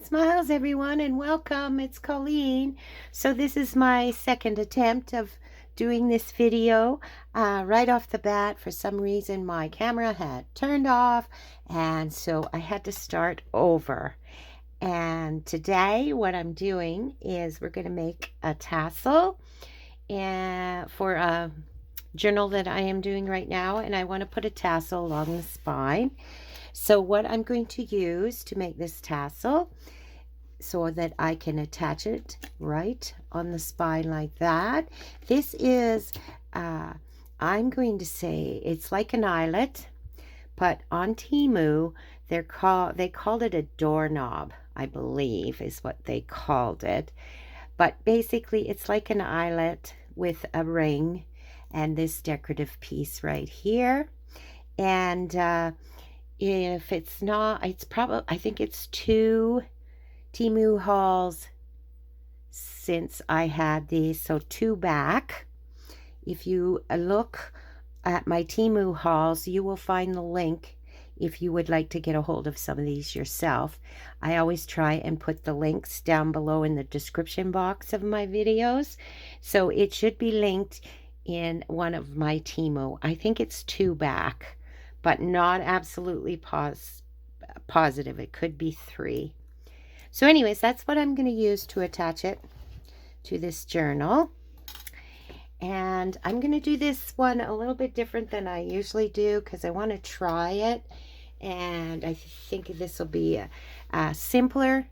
Smiles, everyone, and welcome. It's Colleen. So this is my second attempt of doing this video. Right off the bat, for some reason, my camera had turned off, and so I had to start over. And today, what I'm doing is we're going to make a tassel and for a journal that I am doing right now, and I want to put a tassel along the spine. So what I'm going to use to make this tassel so that I can attach it right on the spine like that. This is, I'm going to say it's like an eyelet, but on Temu, they called it a doorknob, I believe is what they called it. But basically it's like an eyelet with a ring and this decorative piece right here. And if it's not, it's probably, I think it's 2 Temu hauls since I had these, so 2 back. If you look at my Temu hauls, you will find the link if you would like to get a hold of some of these yourself. I always try and put the links down below in the description box of my videos, so it should be linked in one of my Temu. I think it's 2 back, but not absolutely positive. It could be 3. So anyways, that's what I'm going to use to attach it to this journal. And I'm going to do this one a little bit different than I usually do because I want to try it. And I think this will be a simpler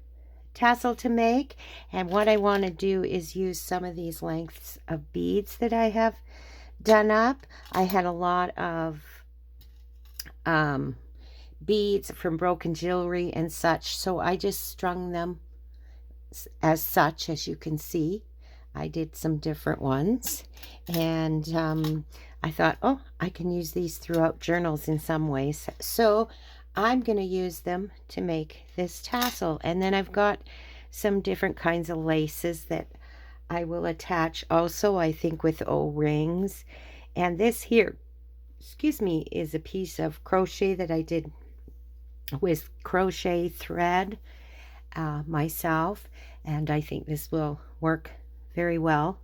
tassel to make. And what I want to do is use some of these lengths of beads that I have done up. I had a lot of beads from broken jewelry and such, so I just strung them as such. As you can see, I did some different ones, and I thought, oh, I can use these throughout journals in some ways, so I'm going to use them to make this tassel. And then I've got some different kinds of laces that I will attach also, I think, with O-rings. And this here, excuse me, is a piece of crochet that I did with crochet thread myself, and I think this will work very well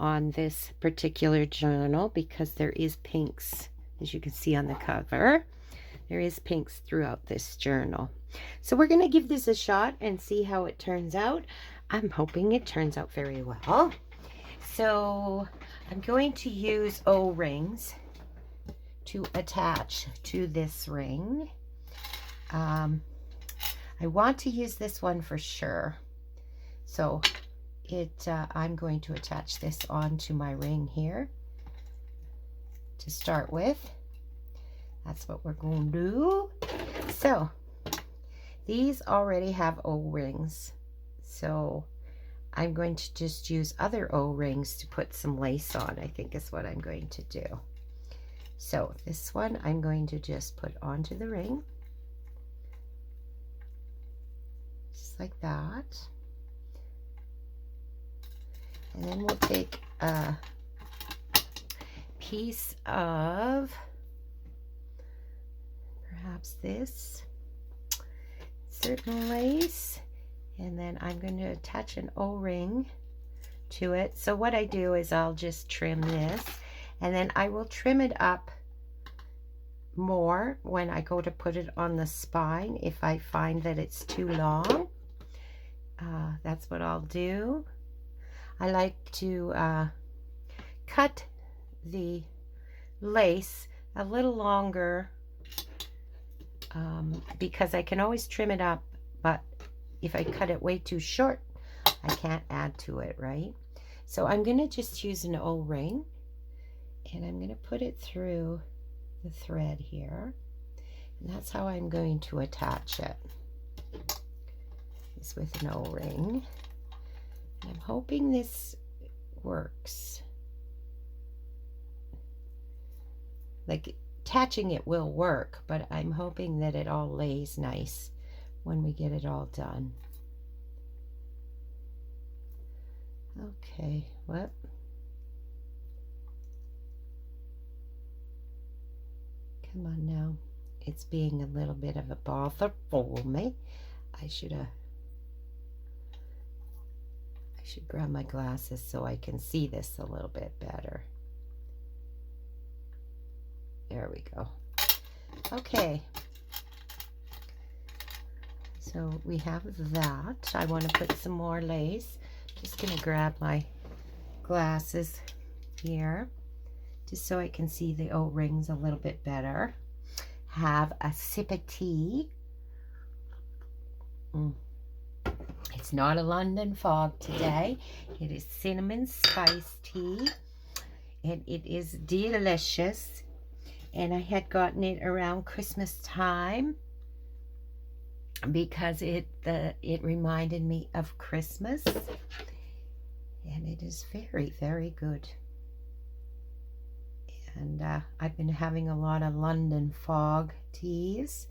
on this particular journal because there is pinks, as you can see on the cover. There is pinks throughout this journal. So we're going to give this a shot and see how it turns out. I'm hoping it turns out very well. So I'm going to use O-rings to attach to this ring. I want to use this one for sure, so I'm going to attach this onto my ring here to start with. That's what we're going to do. So these already have O-rings, so I'm going to just use other O-rings to put some lace on, I think is what I'm going to do. So this one I'm going to just put onto the ring, just like that. And then we'll take a piece of perhaps this certain lace, and then I'm going to attach an O-ring to it. So what I do is I'll just trim this, and then I will trim it up more when I go to put it on the spine if I find that it's too long. That's what I'll do. I like to cut the lace a little longer because I can always trim it up, but if I cut it way too short, I can't add to it, right? So I'm going to just use an O-ring, and I'm going to put it through the thread here, and that's how I'm going to attach it, is with an O-ring. I'm hoping this works. Like, attaching it will work, but I'm hoping that it all lays nice when we get it all done. Okay, what? Come on now. It's being a little bit of a bother for me. I should grab my glasses so I can see this a little bit better. There we go. Okay. So we have that. I want to put some more lace. Just going to grab my glasses here just so I can see the O-rings a little bit better. Have a sip of tea. It's not a London fog today. It is cinnamon spice tea, and it is delicious. And I had gotten it around Christmas time because it reminded me of Christmas, and it is very, very good. And I've been having a lot of London fog teas,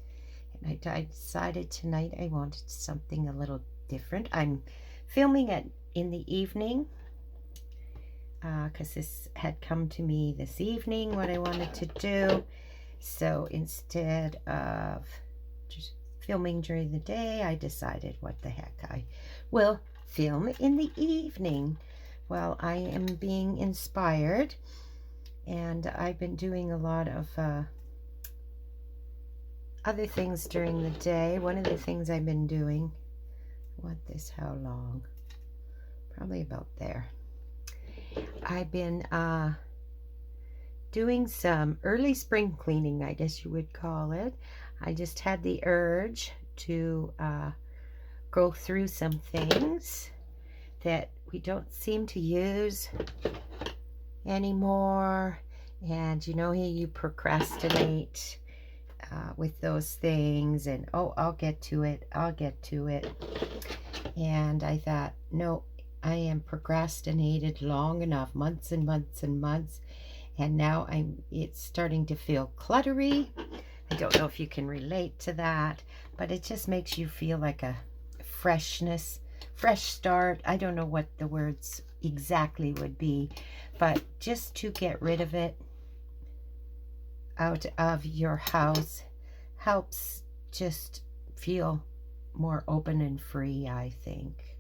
and I decided tonight I wanted something a little different. I'm filming it in the evening because this had come to me this evening what I wanted to do. So instead of just filming during the day, I decided what the heck, I will film in the evening while I am being inspired. And I've been doing a lot of other things during the day. One of the things I've been doing, how long? Probably about there. I've been doing some early spring cleaning, I guess you would call it. I just had the urge to go through some things that we don't seem to use anymore, and you know, you procrastinate with those things, and oh, I'll get to it, and I thought, no, I am procrastinated long enough, months and months and months, and now it's starting to feel cluttery. I don't know if you can relate to that, but it just makes you feel like a fresh start. I don't know what the words exactly would be, but just to get rid of it out of your house helps just feel more open and free, I think,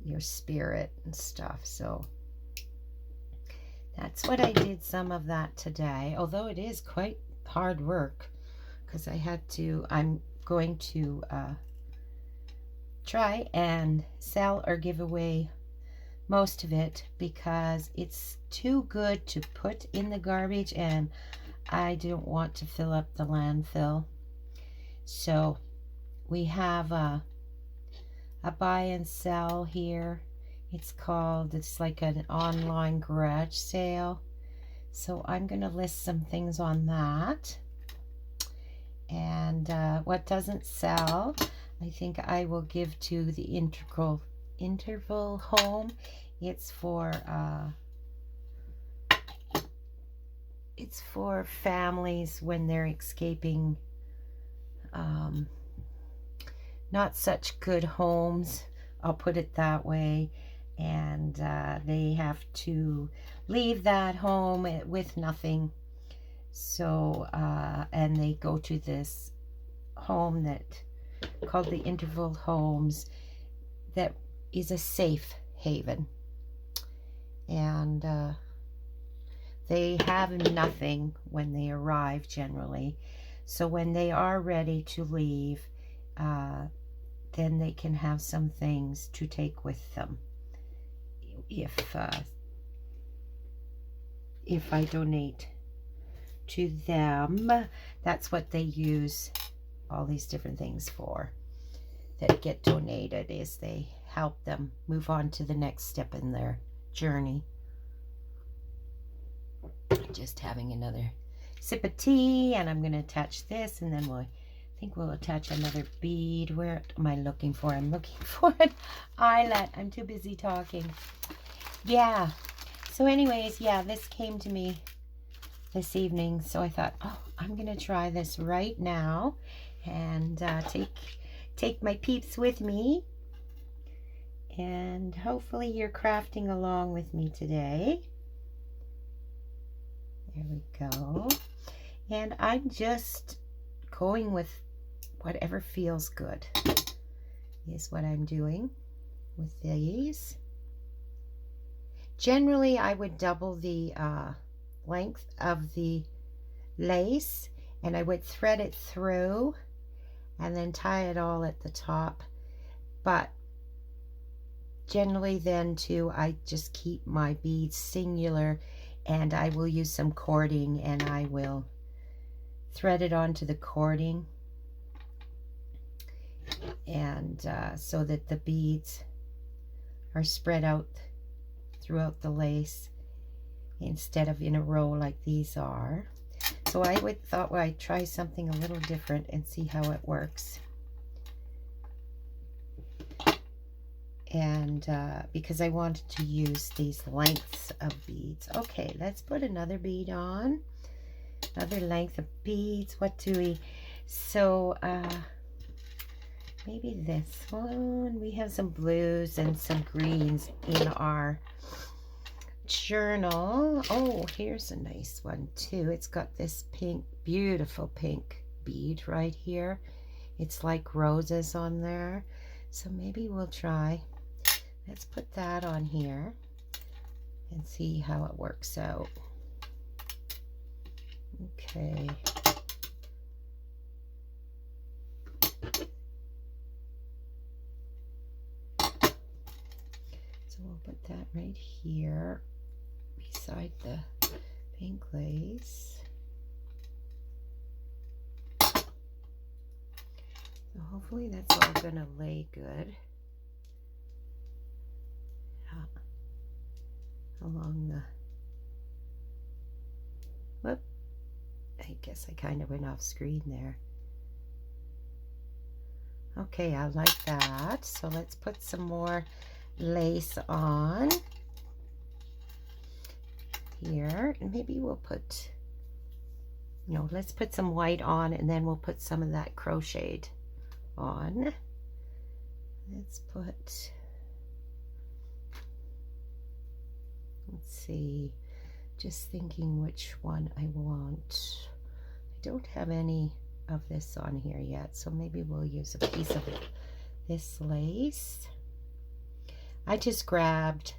your spirit and stuff. So that's what I did, some of that today, although it is quite hard work because I'm going to try and sell or give away most of it because it's too good to put in the garbage, and I don't want to fill up the landfill. So we have a buy and sell here. It's like an online garage sale. So I'm going to list some things on that. And what doesn't sell, I think I will give to the interval home. It's for families when they're escaping not such good homes, I'll put it that way, and they have to leave that home with nothing. So and they go to this home that called the interval homes, that is a safe haven, and they have nothing when they arrive generally. So when they are ready to leave, then they can have some things to take with them. If I donate to them, that's what they use all these different things for that get donated, is they help them move on to the next step in their journey. Just having another sip of tea, and I'm going to attach this, and then I think we'll attach another bead. Where am I looking for? I'm looking for an eyelet. I'm too busy talking. Yeah. So anyways, yeah, this came to me this evening, so I thought, oh, I'm going to try this right now and take my peeps with me, and hopefully you're crafting along with me today. There we go. And I'm just going with whatever feels good is what I'm doing with these. Generally, I would double the length of the lace, and I would thread it through and then tie it all at the top. But generally then too, I just keep my beads singular, and I will use some cording, and I will thread it onto the cording, and so that the beads are spread out throughout the lace instead of in a row like these are. So I thought I'd try something a little different and see how it works. And because I wanted to use these lengths of beads. Okay, let's put another bead on. Another length of beads. What do we... So, maybe this one. We have some blues and some greens in our journal. Oh, here's a nice one too. It's got this pink, beautiful pink bead right here. It's like roses on there. So maybe we'll try. Let's put that on here and see how it works out. Okay. So we'll put that right here beside the pink lace. So hopefully that's all gonna lay good along the... Whoop. I guess I kind of went off screen there. Okay, I like that. So let's put some more lace on here, and maybe we'll put, no, let's put some white on, and then we'll put some of that crocheted on. Let's put, let's see, just thinking which one I want. I don't have any of this on here yet, so maybe we'll use a piece of this lace. I just grabbed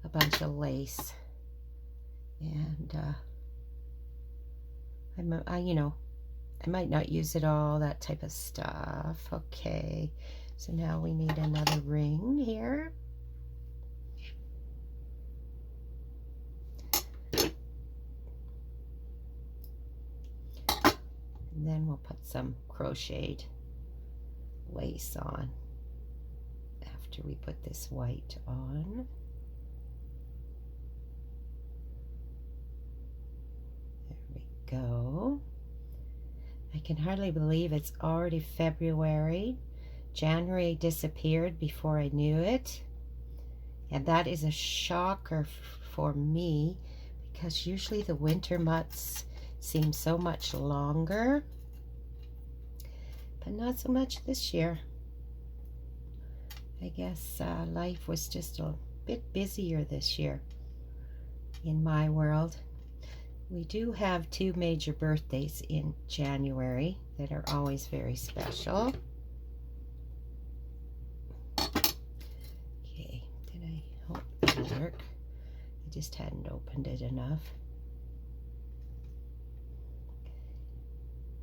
a bunch of lace, and you know, I might not use it all, that type of stuff. Okay, so now we need another ring here. And then we'll put some crocheted lace on after we put this white on. There we go. I can hardly believe it's already February. January disappeared before I knew it. And that is a shocker for me, because usually the winter months seem so much longer, but not so much this year. I guess life was just a bit busier this year in my world. We do have 2 major birthdays in January that are always very special. Okay, did I hope that'll work? I just hadn't opened it enough.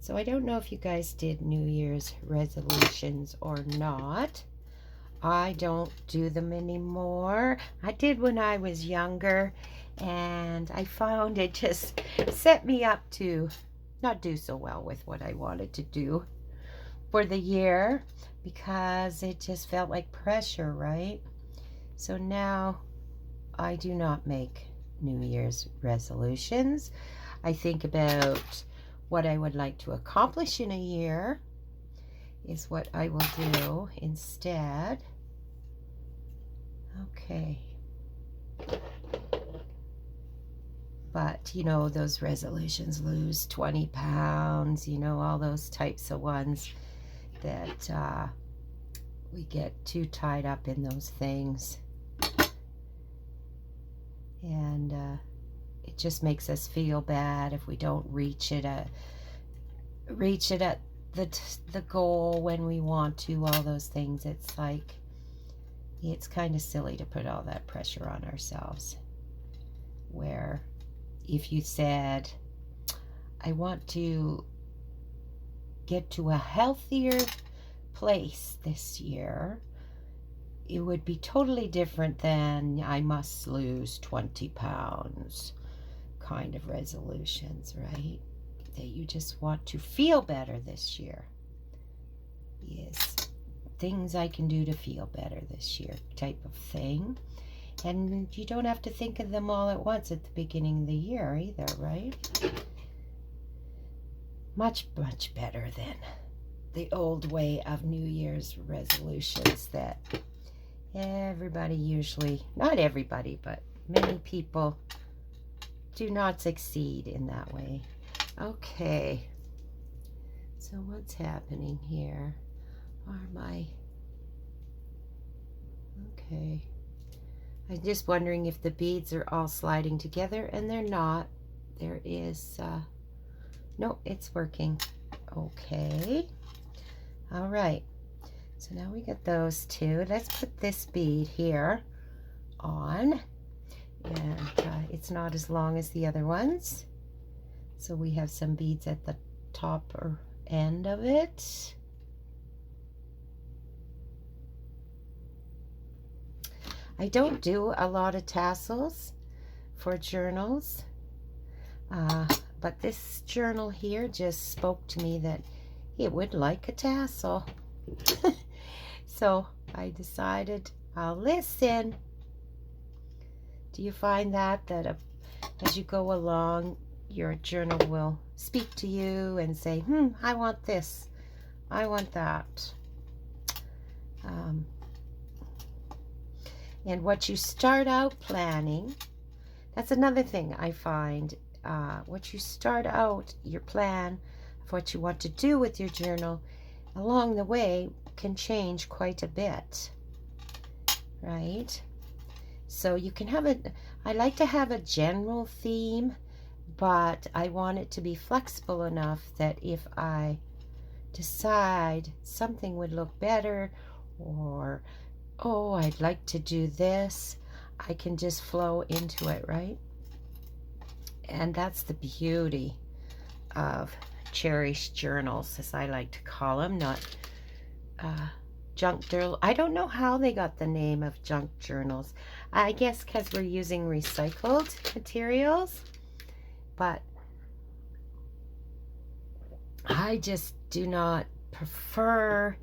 So I don't know if you guys did New Year's resolutions or not. I don't do them anymore. I did when I was younger, and I found it just set me up to not do so well with what I wanted to do for the year, because it just felt like pressure, right? So now I do not make New Year's resolutions. I think about what I would like to accomplish in a year is what I will do instead. Okay. But, you know, those resolutions, lose 20 pounds, you know, all those types of ones that we get too tied up in those things. And it just makes us feel bad if we don't reach it at the goal when we want to, all those things. It's like, it's kind of silly to put all that pressure on ourselves. Where if you said, I want to get to a healthier place this year, it would be totally different than I must lose 20 pounds kind of resolutions, right? That you just want to feel better this year. Yes, things I can do to feel better this year type of thing. And you don't have to think of them all at once at the beginning of the year either, right? Much, much better than the old way of New Year's resolutions that everybody usually, not everybody, but many people do not succeed in that way. Okay, so what's happening here? Okay, I'm just wondering if the beads are all sliding together, and they're not. There is, no, it's working. Okay, all right, so now we got those two. Let's put this bead here on, and it's not as long as the other ones, so we have some beads at the top or end of it. I don't do a lot of tassels for journals, but this journal here just spoke to me that it would like a tassel. So I decided I'll listen. Do you find that as you go along, your journal will speak to you and say, I want this, I want that. And what you start out planning, that's another thing I find. What you start out, your plan of what you want to do with your journal, along the way can change quite a bit, right? So you can have I like to have a general theme, but I want it to be flexible enough that if I decide something would look better, or oh, I'd like to do this, I can just flow into it, right? And that's the beauty of cherished journals, as I like to call them, not junk journal. I don't know how they got the name of junk journals. I guess because we're using recycled materials, but I just do not prefer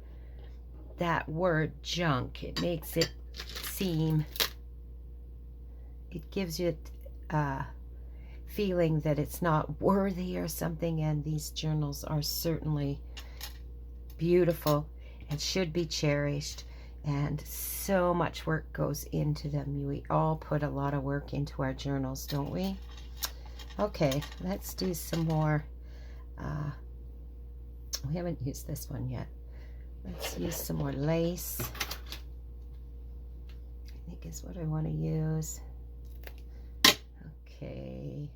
that word junk. It makes it seem, it gives you a feeling that it's not worthy or something, and these journals are certainly beautiful and should be cherished, and so much work goes into them. We all put a lot of work into our journals, don't we? Okay, let's do some more. We haven't used this one yet. Let's use some more lace, I think is what I want to use. Okay,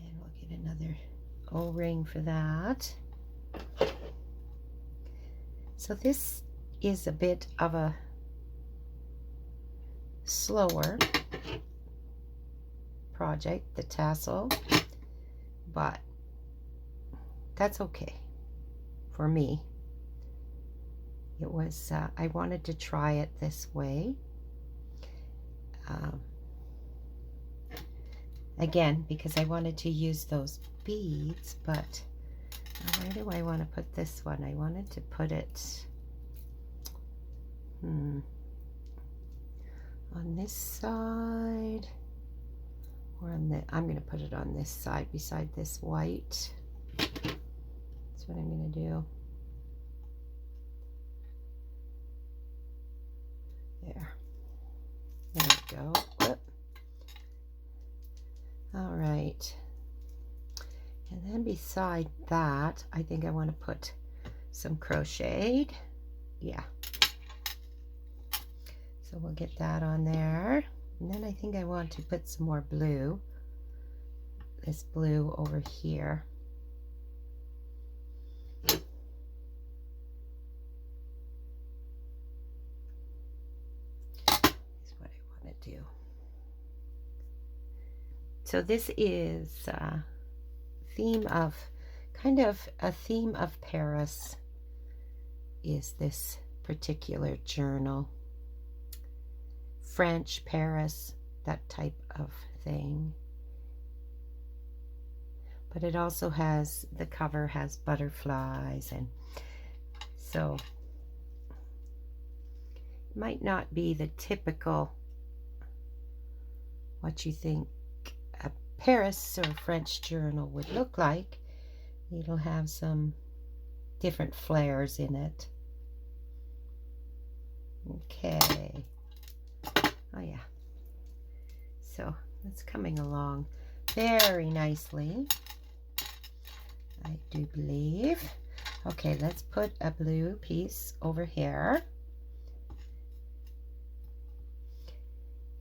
and we'll get another O-ring for that. So this is a bit of a slower project, the tassel, but that's okay for me. It was, I wanted to try it this way. Again, because I wanted to use those beads, but where do I want to put this one? I wanted to put it on this side, or on the, I'm going to put it on this side beside this white. That's what I'm going to do. There we go. Whoop. All right, and then beside that, I think I want to put some crocheted. Yeah, so we'll get that on there, and then I think I want to put some more blue, this blue over here. do. So this is theme of, kind of a theme of Paris is this particular journal. French, Paris, that type of thing. But it also has, the cover has butterflies, and so it might not be the typical what you think a Paris or French journal would look like. It'll have some different flares in it. Okay. Oh yeah. So that's coming along very nicely, I do believe. Okay, let's put a blue piece over here.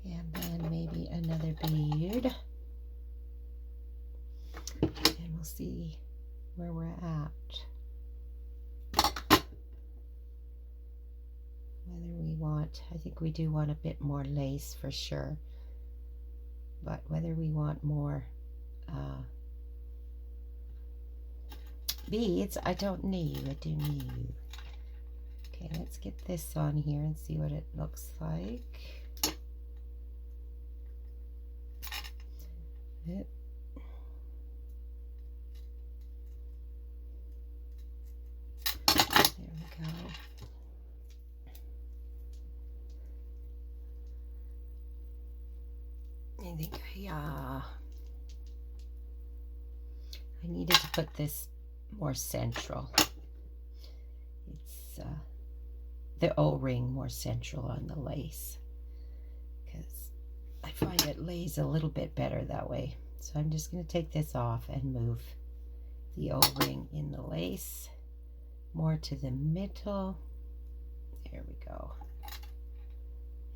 And then maybe another bead. And we'll see where we're at. Whether we want, I think we do want a bit more lace for sure. But whether we want more beads, I don't need. I do need. Okay, let's get this on here and see what it looks like. There we go. I think I needed to put this more central. It's the O-ring more central on the lace, because I find it lays a little bit better that way. So I'm just going to take this off and move the O-ring in the lace more to the middle. There we go.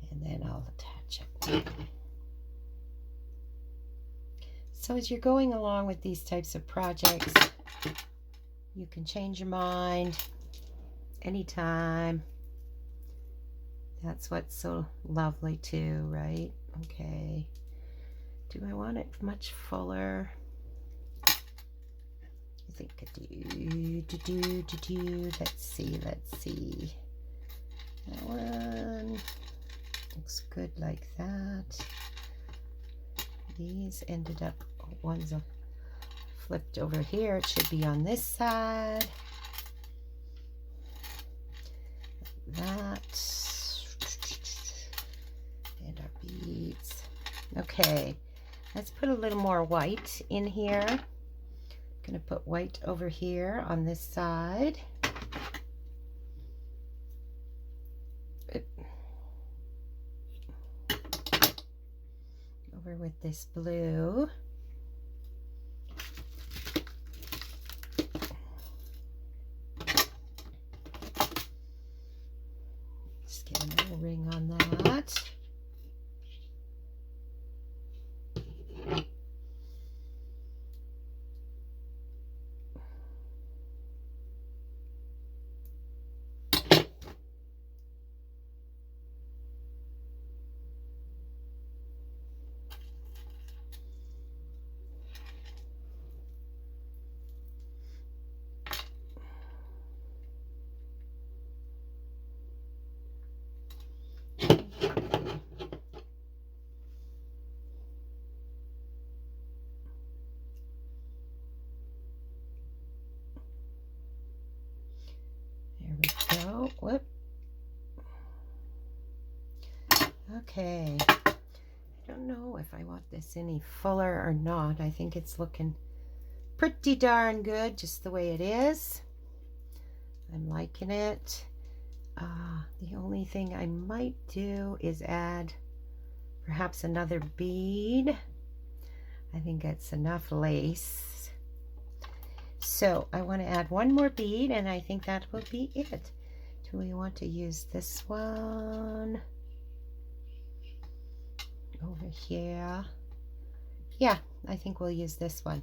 And then I'll attach it. So as you're going along with these types of projects, you can change your mind anytime. That's what's so lovely too, right? Okay. Do I want it much fuller? I think I do. Let's see. That one looks good like that. These ended up, one's flipped over here. It should be on this side. That. And our beads. Okay, let's put a little more white in here. I'm going to put white over here on this side. Over with this blue. Just get another ring on that. Whoop. Okay. I don't know if I want this any fuller or not. I think it's looking pretty darn good just the way it is. I'm liking it. The only thing I might do is add perhaps another bead. I think that's enough lace. So I want to add one more bead, and I think that will be it. Do we want to use this one over here? Yeah, I think we'll use this one.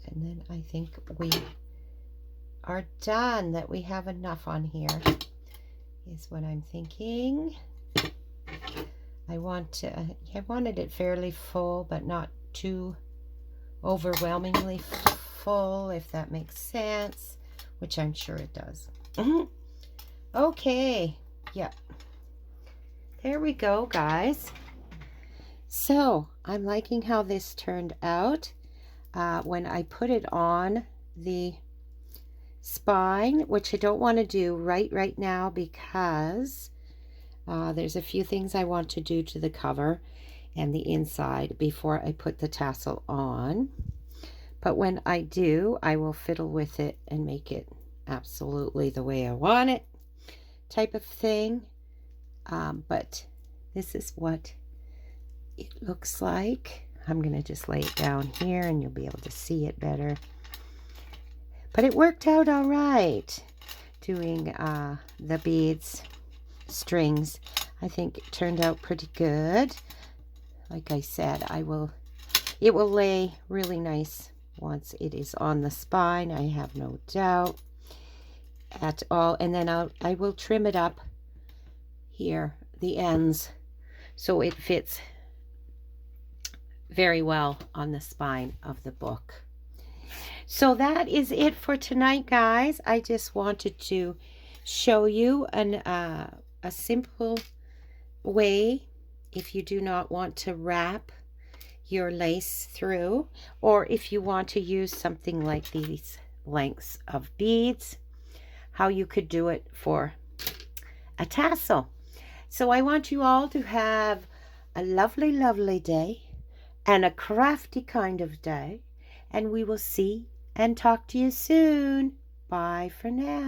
And then I think we are done, that we have enough on here, is what I'm thinking. I wanted it fairly full, but not too overwhelmingly full, if that makes sense, which I'm sure it does. Okay, yeah. There we go, guys. So I'm liking how this turned out. When I put it on the spine, which I don't want to do right now because there's a few things I want to do to the cover and the inside before I put the tassel on. But when I do, I will fiddle with it and make it absolutely the way I want it, type of thing. But this is what it looks like. I'm going to just lay it down here and you'll be able to see it better. But it worked out all right doing the beads, strings. I think it turned out pretty good. Like I said, it will lay really nice once it is on the spine. I have no doubt at all. And then I will trim it up here, the ends, so it fits very well on the spine of the book. So that is it for tonight, guys. I just wanted to show you a simple way, if you do not want to wrap your lace through, or if you want to use something like these lengths of beads, how you could do it for a tassel. So I want you all to have a lovely, lovely day and a crafty kind of day, and we will see and talk to you soon. Bye for now.